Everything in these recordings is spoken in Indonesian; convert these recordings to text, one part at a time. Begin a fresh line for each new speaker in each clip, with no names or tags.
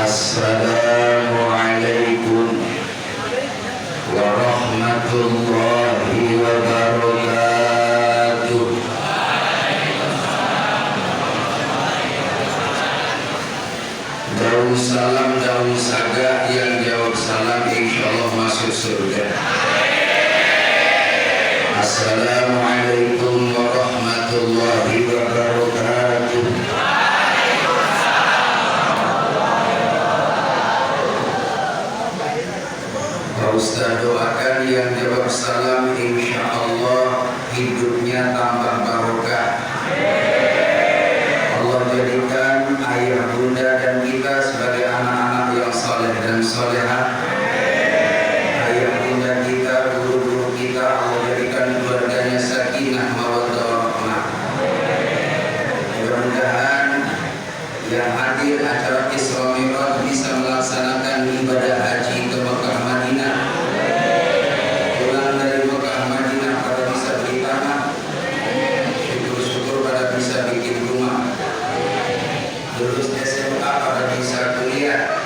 Assalamualaikum warahmatullahi wabarakatuh. Jauh salam, jauh saga, yang jawab salam insyaallah masuk surga. Assalamualaikum warahmatullahi wabarakatuh. Pak Ustaz doakan yang jawab salam insyaallah hidupnya tambah barokah. Allah jadikan ayah bunda dan kita sebagai anak-anak yang saleh dan salehah. Ayah bunda kita, guru-guru kita, Allah jadikan keluarganya sakinah mawaddah warahmah. Mudah-mudahan yang hadir acara Isra Mi'raj bisa melaksanakan ibadah haji ke Mekah Madinah. Pulang dari Mekah Madinah pada bisa beli tanah, syukur-syukur pada bisa bikin rumah, lulus SMA pada bisa kuliah.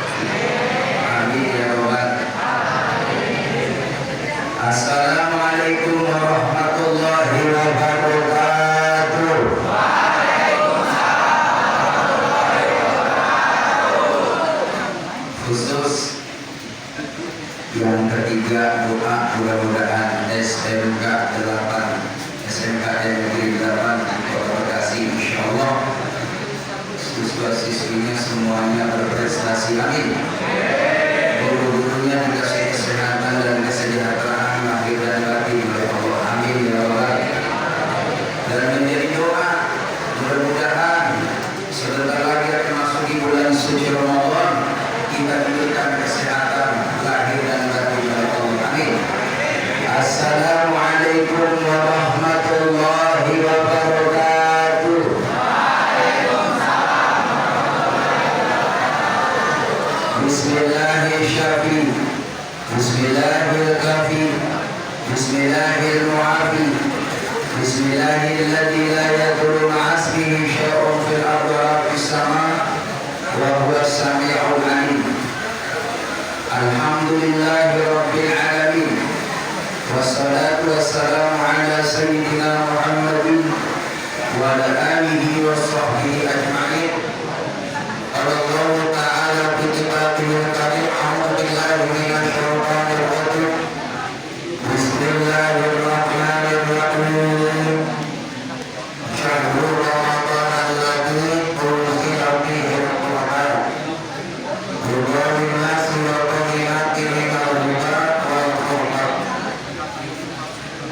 Amin ya rabbal. Assalamualaikum warahmatullahi wabarakatuh. Khusus yang ketiga doa mudah-mudahan SMK 8 SMK Negeri 8 Kota Bekasi insyaallah siswa-siswinya semuanya berprestasi, amin. Guru-gurunya dikasih kesehatan dan kesejahteraan lahir dan batin oleh Allah, amin ya rabbal. Dan menjadi doa mudah-mudahan sebentar lagi akan masuk di bulan suci Ramadan, kita diberikan kesehatan lahir dan batin oleh Allah, amin. Assalamualaikum warahmatullahi wabarakatuh. Bismillahirrahmanirrahim. Bismillahirrahmanirrahim. Bismillahirrahmanirrahim. Bismillahilladzi la yadurru ma'asmihi syai'un fil ardi wa fis sama' wa huwas sami'ul 'alim. Alhamdulillahi rabbil alamin. Wassalatu wassalamu ala sayyidina Muhammadin wa ala alihi wa sahbihi ajma'in. Allah Ta'ala fi kitabihil karim. A'udzu billahi minasy syaithanir rajim. Bismillahirrahmanirrahim. Syahrul Ramadan alladzi unzila fihi al-Qur'an hudan lin-nasi wa bayyinatin minal huda wal furqan.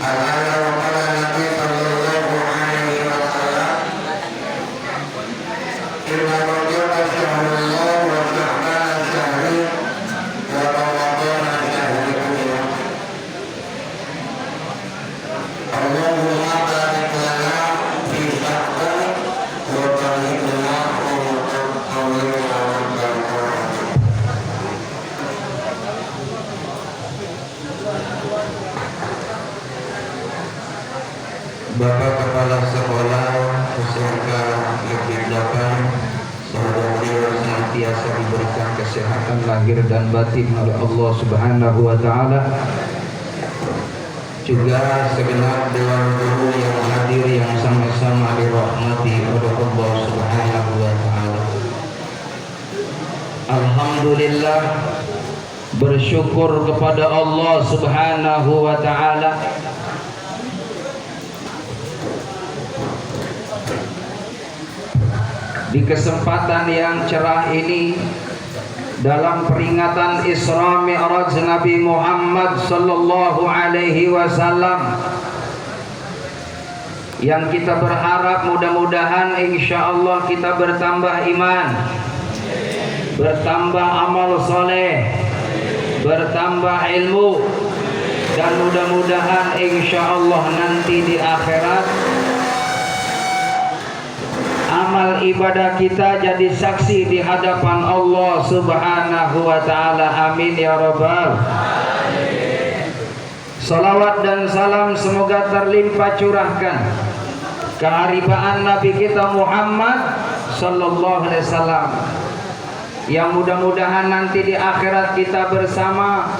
Al-ayat wa qala Nabi sallallahu alaihi wasallam inna rajula syahrullah wa sya'ban syahri wa ramadana syahri. Allahumma barik lana fi sya'ban wa barik lana fi Bapak Kepala Sekolah SMK Negeri 8, saudara yang senantiasa diberikan kesehatan lahir dan batin oleh Allah Subhanahu wa Ta'ala, juga segenap dewan guru yang hadir yang sama-sama dirahmati oleh Allah Subhanahu wa Ta'ala. Alhamdulillah, bersyukur kepada Allah Subhanahu wa Ta'ala di kesempatan yang cerah ini dalam peringatan Isra Mi'raj Nabi Muhammad sallallahu alaihi wasallam, yang kita berharap mudah-mudahan insyaallah kita bertambah iman, bertambah amal soleh, bertambah ilmu, dan mudah-mudahan insyaallah nanti di akhirat amal ibadah kita jadi saksi di hadapan Allah Subhanahu wa Ta'ala, amin ya rabbal. Salawat dan salam semoga terlimpah curahkan keharibaan Nabi kita Muhammad sallallahu alaihi wasallam,
yang mudah-mudahan nanti di akhirat kita bersama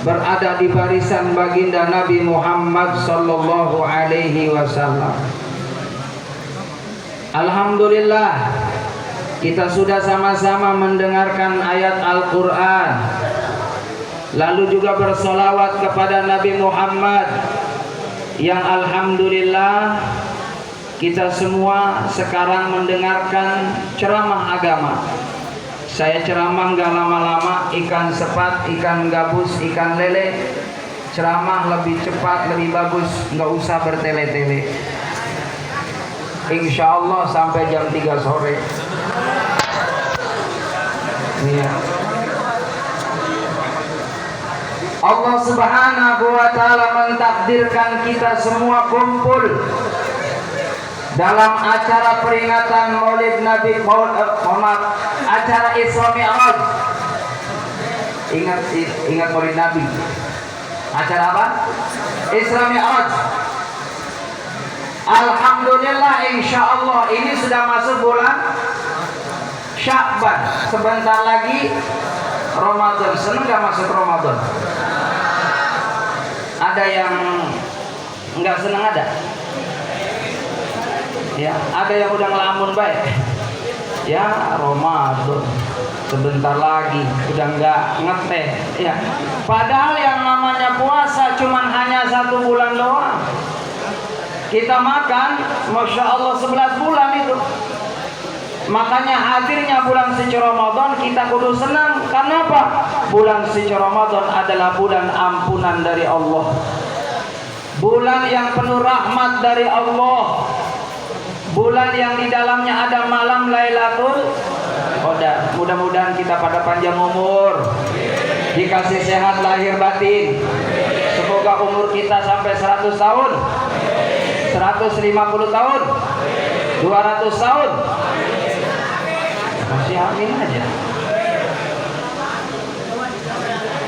berada di barisan baginda Nabi Muhammad sallallahu alaihi wasallam. Alhamdulillah, kita sudah sama-sama mendengarkan ayat Al-Quran, lalu juga bersolawat kepada Nabi Muhammad, yang alhamdulillah kita semua sekarang mendengarkan ceramah agama. Saya ceramah nggak lama-lama, ikan sepat, ikan gabus, ikan lele. Ceramah lebih cepat, lebih bagus, nggak usah bertele-tele. Insya Allah sampai jam 3 sore. Iya. Allah Subhanahu wa ta'ala mentakdirkan kita semua kumpul dalam acara peringatan Maulid Nabi Muhammad, acara Isra Mi'raj. Ingat Maulid Nabi. Acara apa? Isra Mi'raj. Alhamdulillah, insya Allah ini sudah masuk bulan Sya'ban. Sebentar lagi Ramadan. Senang gak masuk Ramadan? Ada yang nggak senang ada? Ya, ada yang udah ngelamun baik. Ya, Ramadan sebentar lagi udah nggak ngeteh. Ya, padahal yang namanya puasa cuman hanya 1 bulan doang. Kita makan, Masya Allah 11 bulan itu. Makanya hadirnya bulan suci Ramadan kita kudu senang. Karena apa? Bulan suci Ramadan adalah bulan ampunan dari Allah, bulan yang penuh rahmat dari Allah, bulan yang di dalamnya ada malam Lailatul Qadar. Mudah-mudahan kita pada panjang umur, dikasih sehat lahir batin. Semoga umur kita sampai 100 tahun, 150 tahun, 200 tahun. Masih amin aja.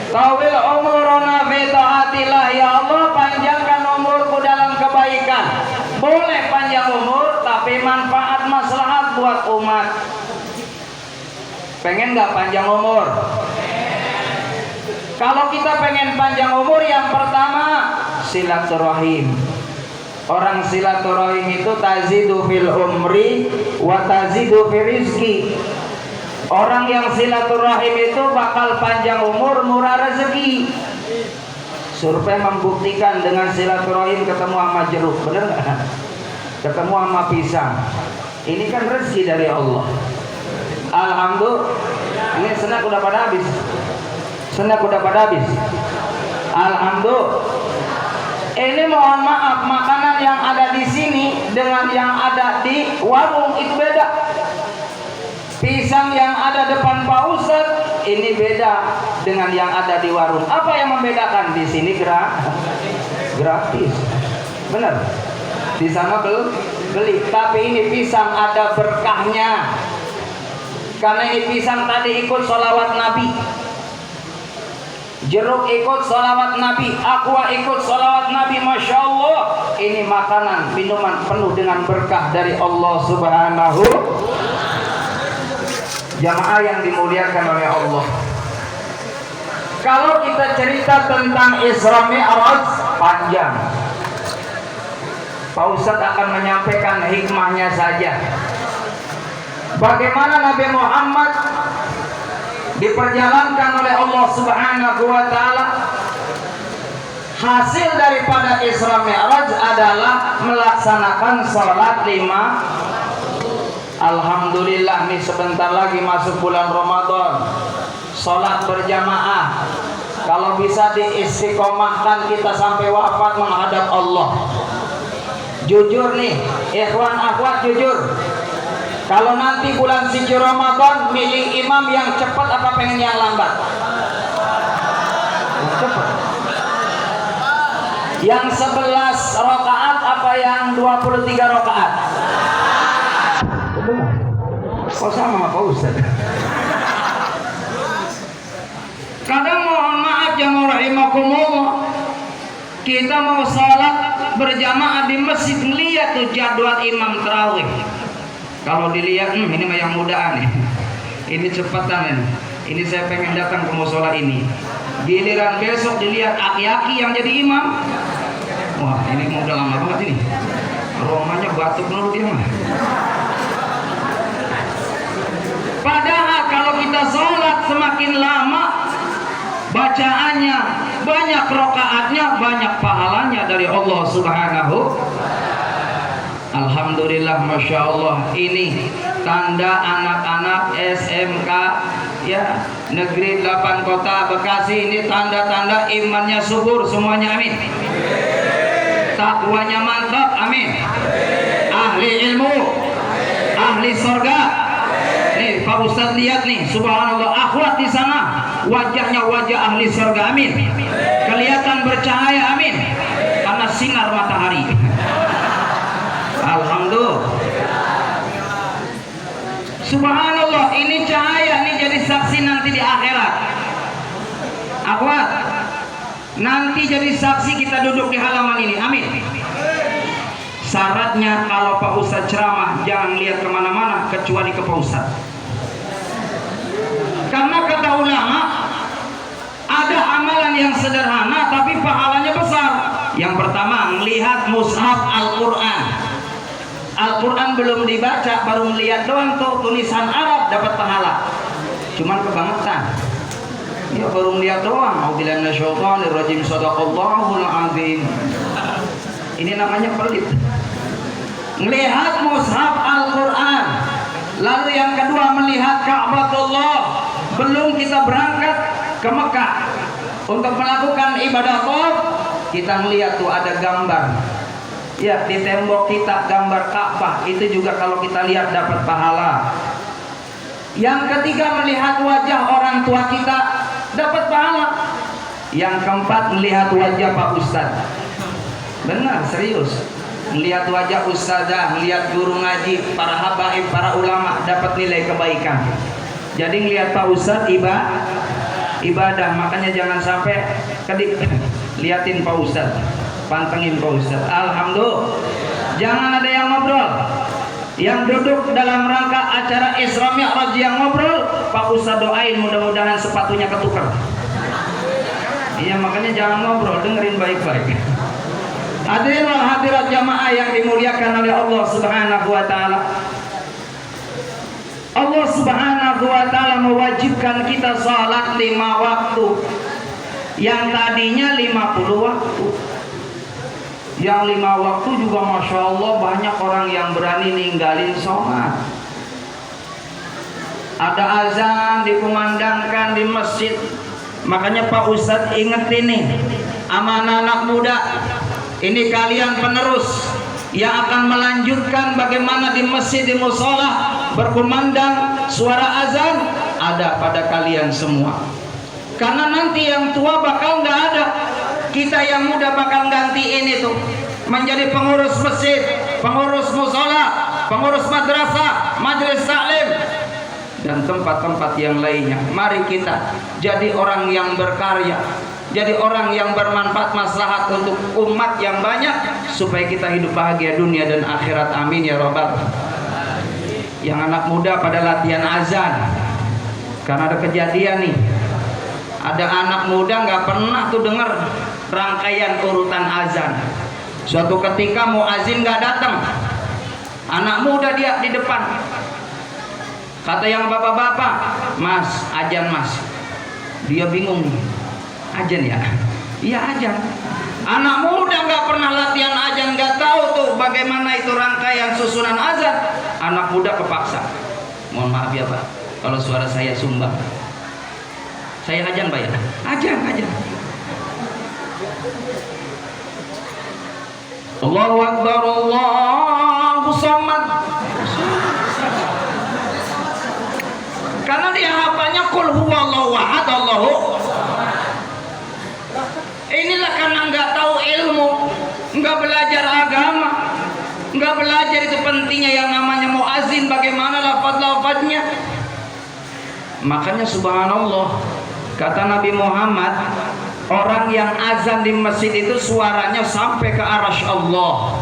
Tawil umurana fi taatillah, ya Allah, panjangkan umurku dalam kebaikan. Boleh panjang umur tapi manfaat maslahat buat umat. Pengen gak panjang umur? Kalau kita pengen panjang umur, yang pertama silaturahim. Orang silaturahim itu tazidu fil umri wa tazidu fil rizki. Orang yang silaturahim itu bakal panjang umur, murah rezeki. Survei membuktikan dengan silaturahim ketemu sama jeruk, bener nggak? Ketemu sama pisang. Ini kan rezeki dari Allah. Alhamdulillah. Ini senak udah pada habis. Senak udah pada habis. Alhamdulillah. Ini mohon maaf, makanan yang ada di sini dengan yang ada di warung itu beda. Pisang yang ada depan Pak Ustadz ini beda dengan yang ada di warung. Apa yang membedakan? Di sini gratis, benar. Di sana beli. Tapi ini pisang ada berkahnya. Karena ini pisang tadi ikut sholawat Nabi. Jeruk ikut sholawat Nabi, aqua ikut sholawat Nabi. Masya Allah, ini makanan, minuman penuh dengan berkah dari Allah Subhanahu. Jamaah yang dimuliakan oleh Allah, kalau kita cerita tentang Isra Mi'raj panjang. Pak Ustadz akan menyampaikan hikmahnya saja. Bagaimana Nabi Muhammad diperjalankan oleh Allah Subhanahu wa ta'ala. Hasil daripada Isra Mi'raj adalah melaksanakan sholat 5. Alhamdulillah, nih sebentar lagi masuk bulan Ramadan. Sholat berjamaah, kalau bisa diistiqomahkan kita sampai wafat menghadap Allah. Jujur nih, ikhwan akhwat, jujur. Kalau nanti bulan suci Ramadan, milih imam yang cepat apa pengen yang lambat? Yang cepat. Yang 11 rakaat apa yang 23 rakaat? Kok sama Pak Ustaz? Kadang mohon maaf jamaah rahimakumullah, kita mau salat berjamaah di masjid, lihat tuh jadwal imam tarawih. Kalau dilihat, ini mah yang muda nih. Ini cepatan ini. Ini saya pengen datang ke musola ini. Giliran besok dilihat aki-aki yang jadi imam. Wah, ini mau udah lama banget ini. Romanya batuk dulu dia mah. Padahal kalau kita sholat semakin lama bacaannya, banyak rokaatnya, banyak pahalanya dari Allah Subhanahu. Alhamdulillah, Masya Allah. Ini tanda anak-anak SMK ya, Negeri 8 Kota Bekasi. Ini tanda-tanda imannya subur semuanya, amin. Takwanya mantap, amin. Ahli ilmu, ahli surga. Nih Pak Ustadz lihat nih, subhanallah, akhwat di sana wajahnya wajah ahli surga, amin. Kelihatan bercahaya, amin, karena sinar matahari. Alhamdulillah. Subhanallah, ini cahaya, ini jadi saksi nanti di akhirat. Akhwat, nanti jadi saksi kita duduk di halaman ini, amin. Syaratnya kalau Pak Ustadz ceramah jangan lihat kemana-mana kecuali ke Pak Ustadz. Karena kata ulama, ada amalan yang sederhana tapi pahalanya besar. Yang pertama, melihat mushaf Al-Quran. Al-Quran belum dibaca, baru melihat doang tuh tulisan Arab dapat pahala. Cuman kebangetan. Ya baru melihat doang. Auzubillahi minasyaitonir rajim. Shadaqallahul azim. Ini namanya pelit. Melihat mushaf Al-Quran. Lalu yang kedua, melihat Ka'batullah. Belum kita berangkat ke Mekah untuk melakukan ibadah tawaf, kita melihat tuh ada gambar. Ya, di tembok kita gambar Ka'bah. Itu juga kalau kita lihat dapat pahala. Yang ketiga, melihat wajah orang tua kita dapat pahala. Yang keempat, melihat wajah Pak Ustadz. Benar, serius. Melihat wajah ustazah, melihat guru ngaji, para habaib, para ulama dapat nilai kebaikan. Jadi melihat Pak Ustadz ibadah, makanya jangan sampai kedip. Liatin Pak Ustadz, pantengin Pak Ustadz. Alhamdulillah. Jangan ada yang ngobrol. Yang duduk dalam rangka acara Isra Mi'raj yang ngobrol, Pak Ustadz doain mudah-mudahan sepatunya ketukar. Iya, makanya jangan ngobrol, dengerin baik-baik. Hadirin wal hadirat jamaah yang dimuliakan oleh Allah Subhanahu wa taala. Allah Subhanahu wa taala mewajibkan kita salat 5 waktu. Yang tadinya 50 waktu. Yang 5 waktu juga Masya Allah banyak orang yang berani ninggalin sholat. Ada azan dikumandangkan di masjid. Makanya Pak Ustadz ingetin nih sama anak muda. Ini kalian penerus yang akan melanjutkan bagaimana di masjid, di musola berkumandang suara azan ada pada kalian semua. Karena nanti yang tua bakal nggak ada. Kita yang muda bakal gantiin itu menjadi pengurus masjid, pengurus musola, pengurus madrasah, majelis taklim dan tempat-tempat yang lainnya. Mari kita jadi orang yang berkarya. Jadi orang yang bermanfaat maslahat untuk umat yang banyak supaya kita hidup bahagia dunia dan akhirat, amin ya rabbal. Yang anak muda pada latihan azan karena ada kejadian nih, ada anak muda nggak pernah tuh dengar rangkaian urutan azan. Suatu ketika muazin nggak datang, anak muda dia di depan, kata yang bapak-bapak, mas azan mas. Dia bingung nih, ajan ya? Iya ajan. Anak muda nggak pernah latihan ajan, nggak tahu tuh bagaimana itu rangkaian susunan azan. Anak muda kepaksa. Mohon maaf ya Pak, kalau suara saya sumbang. Saya ajan Pak ya? Ajan. Allahu Akbar, Allahu Samad. Karena dia hafalnya qul huwallahu ahad, Allahu. Inilah karena nggak tahu ilmu, nggak belajar agama, nggak belajar itu pentingnya yang namanya muazin, bagaimana lafaz-lafaznya. Makanya subhanallah, kata Nabi Muhammad, orang yang azan di masjid itu suaranya sampai ke arasy Allah.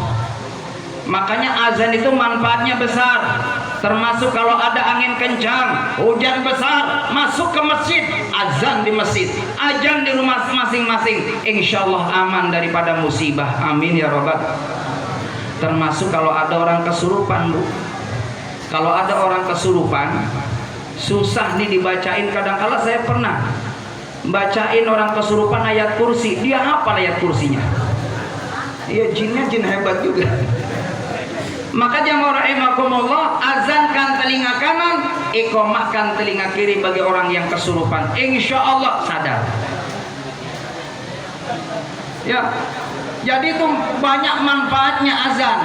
Makanya azan itu manfaatnya besar. Termasuk kalau ada angin kencang, hujan besar, masuk ke masjid, azan di masjid, azan di rumah masing-masing, insya Allah aman daripada musibah. Amin ya robbal. Termasuk kalau ada orang kesurupan, Bu. Kalau ada orang kesurupan, susah nih dibacain. Kadang-kala saya pernah bacain orang kesurupan ayat kursi, dia hafal ayat kursinya. Iya, jinnya jin hebat juga. Maka jamaah rahimakumullah, azankan telinga kanan, iqamahkan telinga kiri bagi orang yang kesurupan. Insya Allah sadar. Ya, jadi itu banyak manfaatnya azan.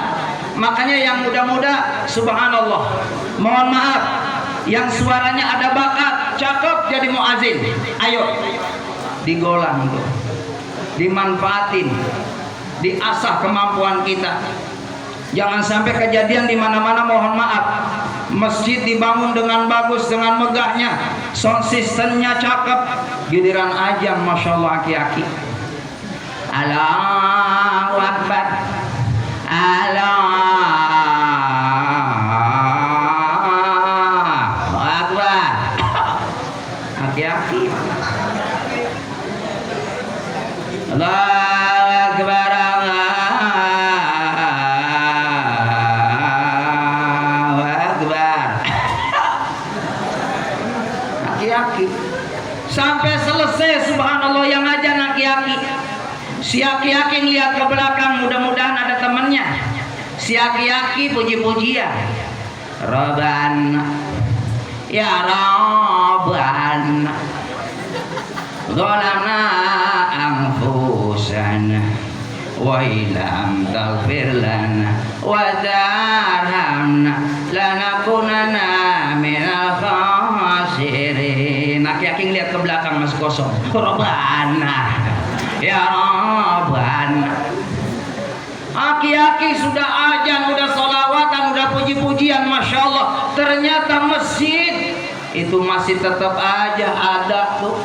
Makanya yang muda-muda, subhanallah, mohon maaf, yang suaranya ada bakat, cakep jadi muazin, ayo digolang tuh, dimanfaatin, diasah kemampuan kita. Jangan sampai kejadian di mana-mana, mohon maaf, masjid dibangun dengan bagus, dengan megahnya, sound systemnya cakep, giliran ajan, masya Allah aki-aki, Allahu Akbar, Allahu Akbar, aki-aki, Allahu Akbar, Allahu Akbar, aki-aki, sampai selesai. Subhanallah, yang aja aki-aki. Si aki-aki ngeliat ke belakang, mudah-mudahan ada temannya. Si aki-aki puji-pujian, Rabban ya Rabban zalamna anfusana wa illam taghfir lana wa tarhamna lanakunanna minal khasirin. Aki-aki ngeliat ke belakang masih kosong. Rabbana ya Rabbana. Aki-aki sudah ajan, udah sholawatan, udah puji-pujian, masya Allah. Ternyata masjid itu masih tetap aja ada tuh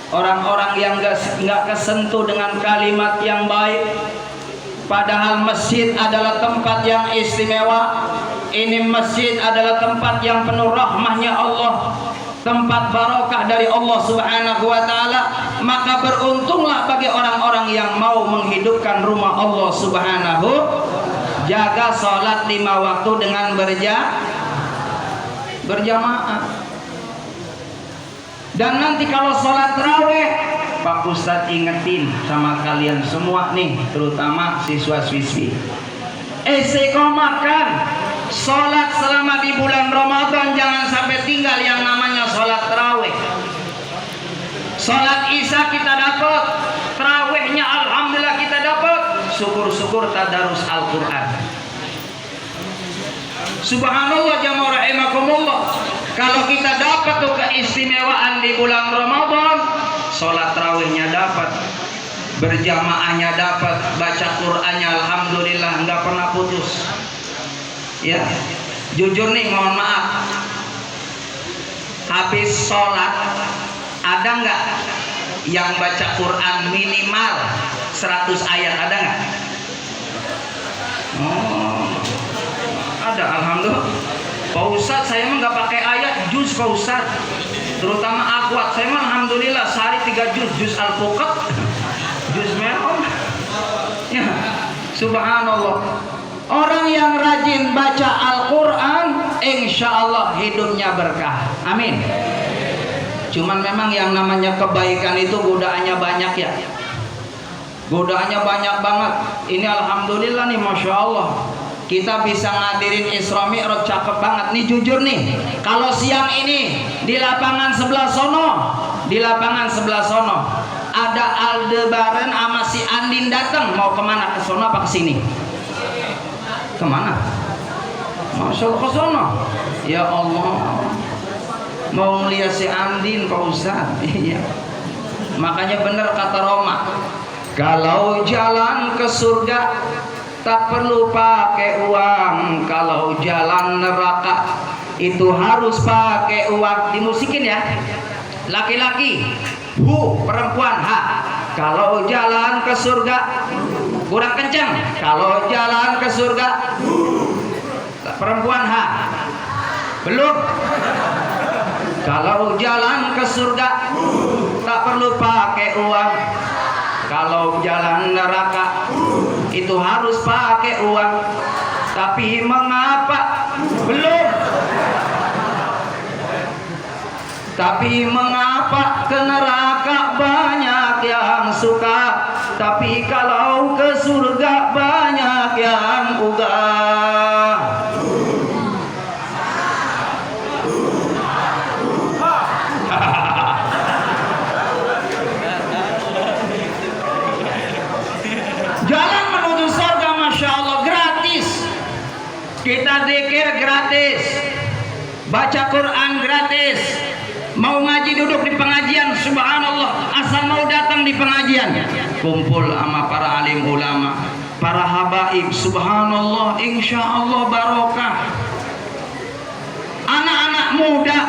orang-orang yang nggak kesentuh dengan kalimat yang baik. Padahal masjid adalah tempat yang istimewa. Ini masjid adalah tempat yang penuh rahmahnya Allah, tempat barokah dari Allah Subhanahu wa Ta'ala. Maka beruntunglah bagi orang-orang yang mau menghidupkan rumah Allah Subhanahu. Jaga sholat 5 waktu dengan berjamaah. Dan nanti kalau sholat tarawih, Pak Ustadz ingetin sama kalian semua nih, terutama siswa-siswi, istiqomahkan sholat selama di bulan Ramadan. Jangan sampai tinggal yang namanya sholat tarawih. Sholat isya kita dapat, tarawihnya alhamdulillah kita dapat, syukur-syukur tadarus Al-Quran. Subhanallah jamaah rahimakumullah. Kalau kita dapat tuh keistimewaan di bulan Ramadan, sholat tarawihnya dapat, berjamaahnya dapat, baca Qur'annya alhamdulillah nggak pernah putus. Ya, jujur nih, mohon maaf, habis sholat ada nggak yang baca Quran minimal 100 ayat, ada nggak? Oh, ada, alhamdulillah. Pak Ustadz, saya mah nggak pakai ayat, juz Pak Ustadz, terutama akhwat saya mah alhamdulillah sehari 3 juz Al-Fuqat, juz Meron. Ya, subhanallah. Orang yang rajin baca Al-Quran, insya Allah hidupnya berkah. Amin. Cuman memang yang namanya kebaikan itu godaannya banyak ya. Godaannya banyak banget. Ini alhamdulillah nih, masya Allah, kita bisa ngadirin Isra Mi'raj, cakep banget. Nih jujur nih, kalau siang ini di lapangan sebelah sono, ada Aldebaran sama si Andin datang, mau kemana? Ke sono apa ke sini? Kemana? Masya Allah, ke sono. Ya Allah, mau ngeliat si Andin Pak Ustadz. Iya. Makanya benar kata Roma, kalau jalan ke surga tak perlu pakai uang, kalau jalan neraka itu harus pakai uang. Dimusikin ya, laki-laki hu, perempuan ha. Kalau jalan ke surga, kurang kencang, kalau jalan ke surga perempuan ha. Belum. Kalau jalan ke surga tak perlu pakai uang. Kalau jalan neraka itu harus pakai uang. Tapi mengapa belum? Tapi mengapa ke neraka banyak yang suka, tapi kalau ke surga banyak yang ogah. Jalan menuju surga Masya Allah gratis. Kita zikir gratis, baca Quran gratis. Mau ngaji duduk di pengajian, subhanallah, asal mau datang di pengajian, kumpul sama para alim ulama, para habaib, subhanallah, insya Allah barokah. Anak-anak muda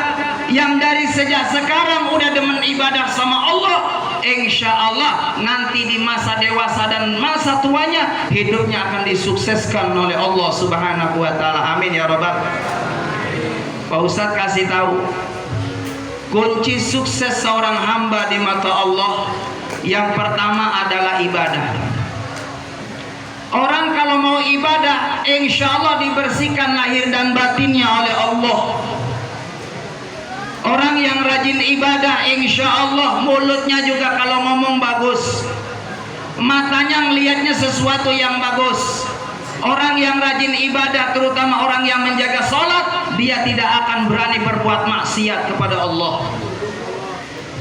yang dari sejak sekarang udah demen ibadah sama Allah, insya Allah nanti di masa dewasa dan masa tuanya hidupnya akan disukseskan oleh Allah Subhanahu wa Ta'ala. Amin ya Rabbal. Pak Ustadz kasih tahu kunci sukses seorang hamba di mata Allah yang pertama adalah ibadah. Orang kalau mau ibadah, insya Allah dibersihkan lahir dan batinnya oleh Allah. Orang yang rajin ibadah, insya Allah mulutnya juga kalau ngomong bagus, matanya ngelihatnya sesuatu yang bagus. Orang yang rajin ibadah, terutama orang yang menjaga sholat, dia tidak akan berani berbuat maksiat kepada Allah.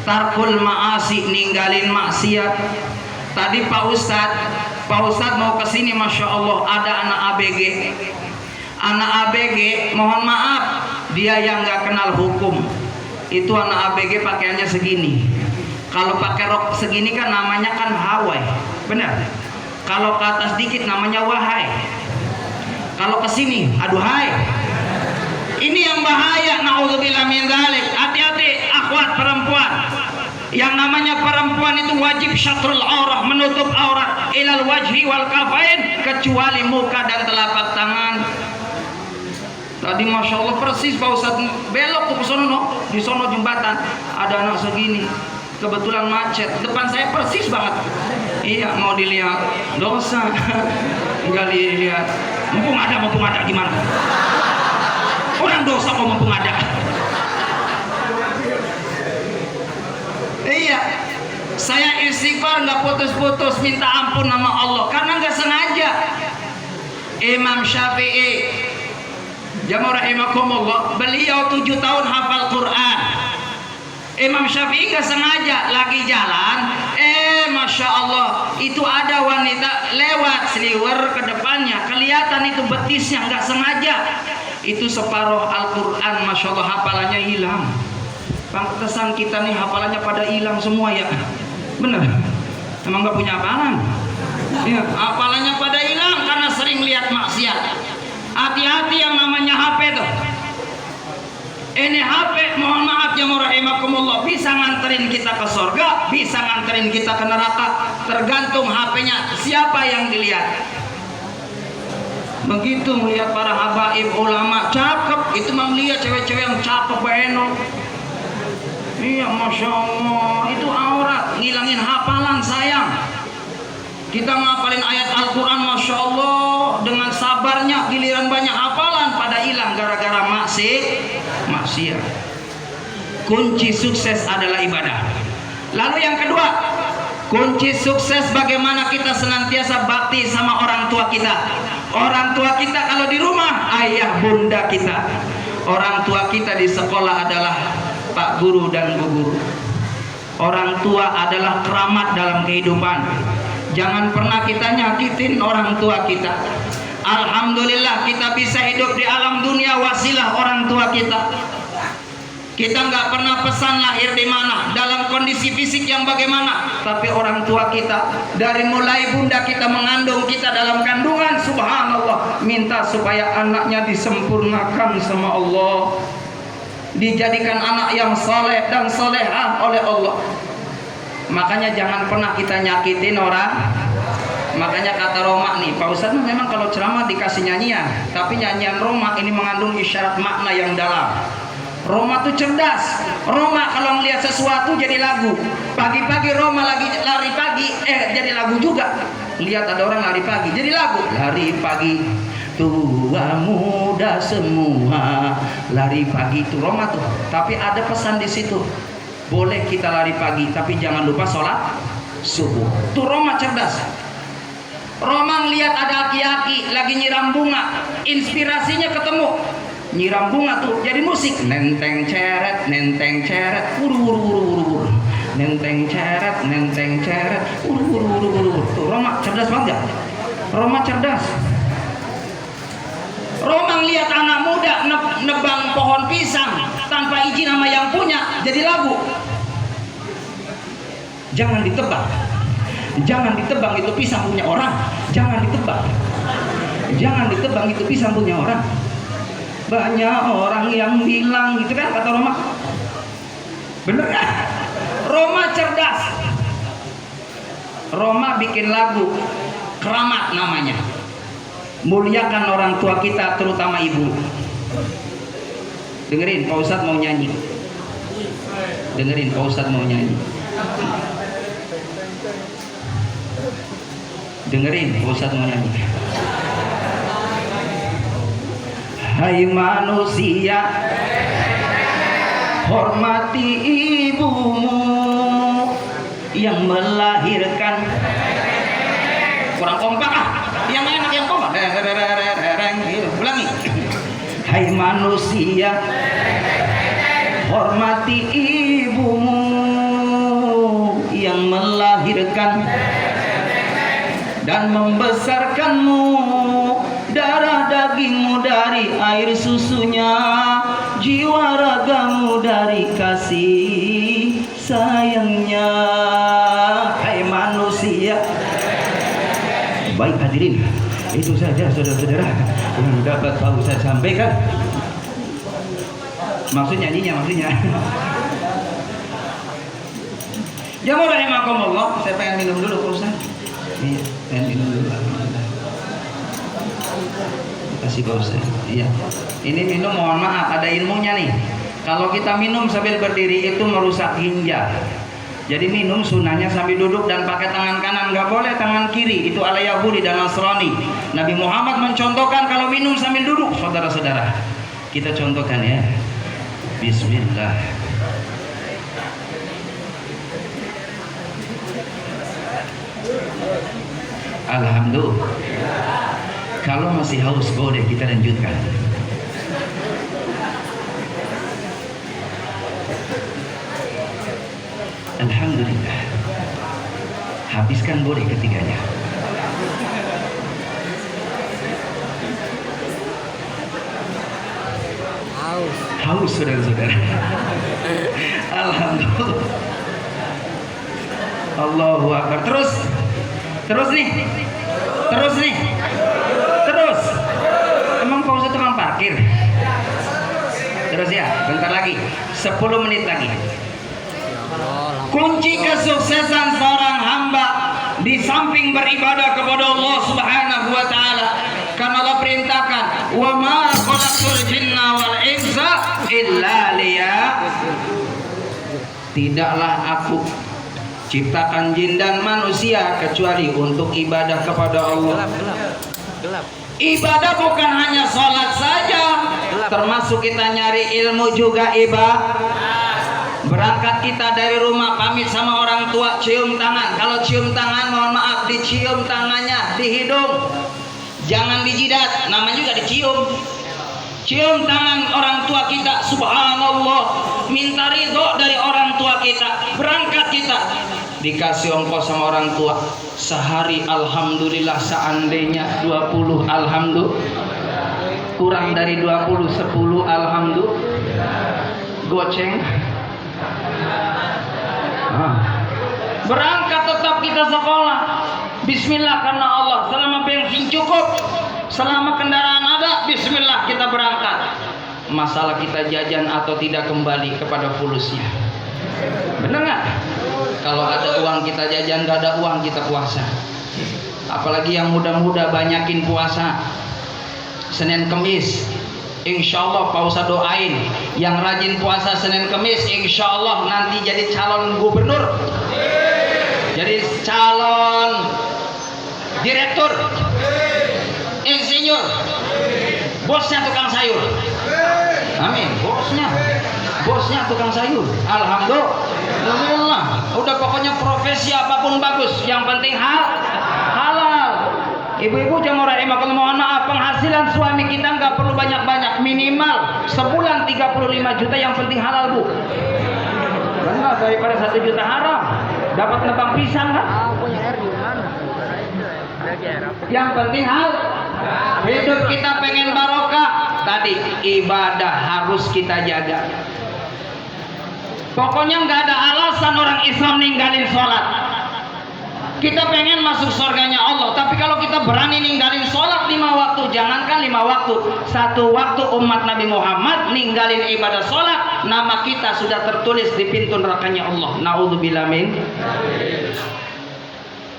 Tarkul ma'asi, ninggalin maksiat. Tadi Pak Ustadz mau kesini, Masya Allah, ada anak ABG. Anak ABG, mohon maaf, dia yang nggak kenal hukum. Itu anak ABG pakaiannya segini. Kalau pakai rok segini kan namanya kan Hawaii, benar? Kalau ke atas dikit namanya wahai. Kalau ke sini, aduhai. Ini yang bahaya, naudzubillah min dzalik. Hati-hati akhwat perempuan. Yang namanya perempuan itu wajib syatrul aurah, menutup aurat ilal wajhi wal kafain, kecuali muka dan telapak tangan. Tadi Masya Allah persis Pak Ustadz belok tuh ke sono, di sono jembatan ada anak segini. Kebetulan macet, depan saya persis banget. Iya, mau dilihat dosa. Enggak dilihat. Mumpung ada gimana? Orang dosa kok mumpung ada. Iya, saya istighfar nggak putus-putus minta ampun sama Allah karena nggak sengaja. Imam Syafi'i, jamaah rahimakumullah, beliau 7 tahun hafal Quran. Imam Syafi'i nggak sengaja lagi jalan, Masya Allah, itu ada wanita lewat seliwer ke depannya, kelihatan itu betisnya, nggak sengaja. Itu separuh Al-Quran, Masya Allah, hafalannya hilang. Pantesan kita nih hafalannya pada hilang semua ya. Bener, emang nggak punya hafalan. Ya, hafalannya pada hilang karena sering lihat maksiat. Hati-hati yang namanya HP tuh. Ini HP, mohon maaf ya rahimakumullah, bisa nganterin kita ke surga, bisa nganterin kita ke neraka, tergantung HP-nya siapa yang dilihat. Begitu melihat para habaib ulama cakep, itu mah melihat cewek-cewek yang cakep beno. Iya, Masya Allah, itu aurat, ngilangin hafalan sayang. Kita ngapalin ayat Al-Quran, Masya Allah, dengan sabarnya, giliran banyak hafalan pada hilang gara-gara maksiat. Kunci sukses adalah ibadah. Lalu yang kedua, kunci sukses bagaimana kita senantiasa bakti sama orang tua kita. Orang tua kita kalau di rumah, ayah bunda kita. Orang tua kita di sekolah adalah Pak Guru dan Bu Guru. Orang tua adalah keramat dalam kehidupan. Jangan pernah kita nyakitin orang tua kita. Alhamdulillah kita bisa hidup di alam dunia wasilah orang tua kita. Kita nggak pernah pesan lahir di mana, dalam kondisi fisik yang bagaimana, tapi orang tua kita dari mulai bunda kita mengandung kita dalam kandungan, subhanallah, minta supaya anaknya disempurnakan sama Allah, dijadikan anak yang soleh dan solehah oleh Allah. Makanya jangan pernah kita nyakitin orang Makanya kata Roma nih, Pak Ustadz memang kalau ceramah dikasih nyanyian, tapi nyanyian Roma ini mengandung isyarat makna yang dalam. Roma tuh cerdas. Roma kalau melihat sesuatu jadi lagu. Pagi-pagi Roma lagi lari pagi, jadi lagu juga. Lihat ada orang lari pagi, jadi lagu. Lari pagi, tua muda semua lari pagi, itu Roma tuh. Tapi ada pesan di situ. Boleh kita lari pagi, tapi jangan lupa sholat subuh. Tuh Roma cerdas. Roma ngeliat ada aki-aki lagi nyiram bunga, inspirasinya ketemu. Nyiram bunga tuh jadi musik. Nenteng ceret, wuru wuru wuru wuru wuru. Nenteng ceret, wuru wuru wuru wuru. Tuh Roma cerdas banget ya. Roma cerdas. Roma ngeliat anak muda nebang pohon pisang tanpa izin sama yang punya, jadi lagu. Jangan ditebang. Jangan ditebang, itu pisang punya orang. Jangan ditebang. Jangan ditebang, itu pisang punya orang. Banyak orang yang bilang gitu kan, kata Roma. Bener kan? Roma cerdas. Roma bikin lagu keramat namanya. Muliakan orang tua kita, terutama ibu. Dengerin, Pak Ustadz mau nyanyi. Dengerin, Pak Ustadz mau nyanyi. Dengerin, Pak Ustadz mau nyanyi. Hai manusia, hormati ibumu yang melahirkan. Kurang kompak ah. Yang enak yang kompak. Ulangi. Hai manusia, hormati ibumu yang melahirkan dan membesarkanmu, darah dagingmu dari air susunya, jiwa ragamu dari kasih sayangnya. Hai manusia. Baik hadirin, itu saja saudara-saudara yang dapat Pak Ustadz sampaikan. Maksudnya Jamu rahimakumullah. Saya pengen minum dulu Pak Ustadz. Iya, pengen minum dulu. Kasih Pak Ustadz. Iya. Ini minum mohon maaf, ada ilmunya nih. Kalau kita minum sambil berdiri itu merusak ginjal. Jadi minum sunahnya sambil duduk dan pakai tangan kanan, nggak boleh tangan kiri. Itu ala Yahudi dan Nasrani. Nabi Muhammad mencontohkan kalau minum sambil duduk. Saudara-saudara, kita contohkan ya. Bismillah. Alhamdulillah. Kalau masih haus boleh kita lanjutkan. Alhamdulillah. Habiskan boleh ketiganya. Haus saudara-saudara. Alhamdulillah. Allahu Akbar. Terus nih. Emang Pak Ustadz tukang parkir? Terus ya, bentar lagi. 10 menit lagi. Kunci kesuksesan seorang hamba di samping beribadah kepada Allah Subhanahu wa taala, karena Allah perintahkan, "Wa ma khalaqtul jinna wal insa illa tidaklah aku ciptakan jin dan manusia kecuali untuk ibadah kepada Allah. Gelap. Ibadah bukan hanya sholat saja, termasuk kita nyari ilmu juga ibadah. Berangkat kita dari rumah, pamit sama orang tua, cium tangan. Kalau cium tangan, mohon maaf, dicium tangannya di hidung, jangan di jidat, namanya juga dicium. Cium tangan orang tua kita, subhanallah, minta ridho dari orang tua kita. Berangkat kita, dikasih ongkos sama orang tua sehari, alhamdulillah. Seandainya 20, alhamdulillah. Kurang dari 20, 10, alhamdulillah. Goceng. Berangkat tetap kita sekolah, bismillah karena Allah. Selama bensin cukup, selama kendaraan ada, bismillah kita berangkat. Masalah kita jajan atau tidak kembali kepada fulusnya. Benar nggak? Kalau ada uang kita jajan, nggak ada uang kita puasa. Apalagi yang muda-muda banyakin puasa Senin Kemis. Insya Allah Pak Ustadz doain yang rajin puasa Senin Kemis, insya Allah nanti jadi calon gubernur, jadi calon direktur, insinyur, bosnya tukang sayur. Amin. Bosnya tukang sayur. Alhamdulillah. Udah pokoknya profesi apapun bagus, yang penting halal. Ibu-ibu jangan rahimakumullah, mohon maaf, penghasilan suami kita nggak perlu banyak-banyak, minimal sebulan 35 juta, yang penting halal, Bu. Benar, daripada 1 juta haram dapat nebang pisang kan? Yang penting hidup kita pengen barokah. Tadi ibadah harus kita jaga. Pokoknya nggak ada alasan orang Islam ninggalin sholat. Kita pengen masuk surganya Allah, tapi kalau kita berani ninggalin sholat 5 waktu, jangankan 5 waktu, 1 waktu umat Nabi Muhammad ninggalin ibadah sholat, nama kita sudah tertulis di pintu nerakanya Allah. Naudzubillah min.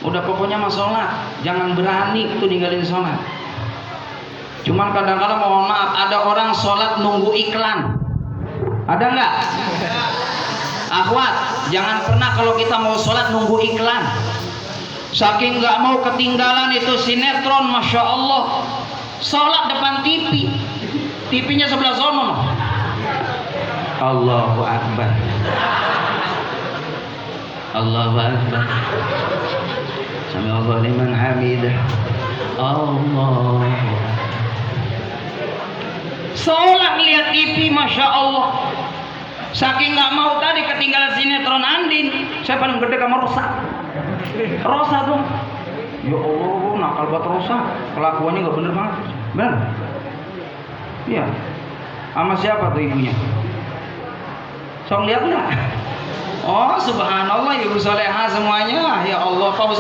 Udah pokoknya mas sholat, jangan berani itu ninggalin sholat. Cuman kadang-kadang mohon maaf, ada orang sholat nunggu iklan. Ada nggak? Akhwat, jangan pernah kalau kita mau sholat nunggu iklan. Saking nggak mau ketinggalan itu sinetron, masya Allah. Sholat depan TV, TV-nya sebelah sono. Allahu Akbar. Allahu Akbar. Sami Allah liman hamidah. Allah. Sholat lihat TV, masya Allah. Saking nggak mau tadi ketinggalan sinetron Andin. Saya paling gede kamar Rosa. Rosa dong. Ya Allah, nakal buat Rosa. Kelakuannya nggak bener banget. Bener? Iya. Sama siapa tuh ibunya? Sok lihat nggak? Oh subhanallah, ibu soleha semuanya. Ya Allah, Pak Ustaz.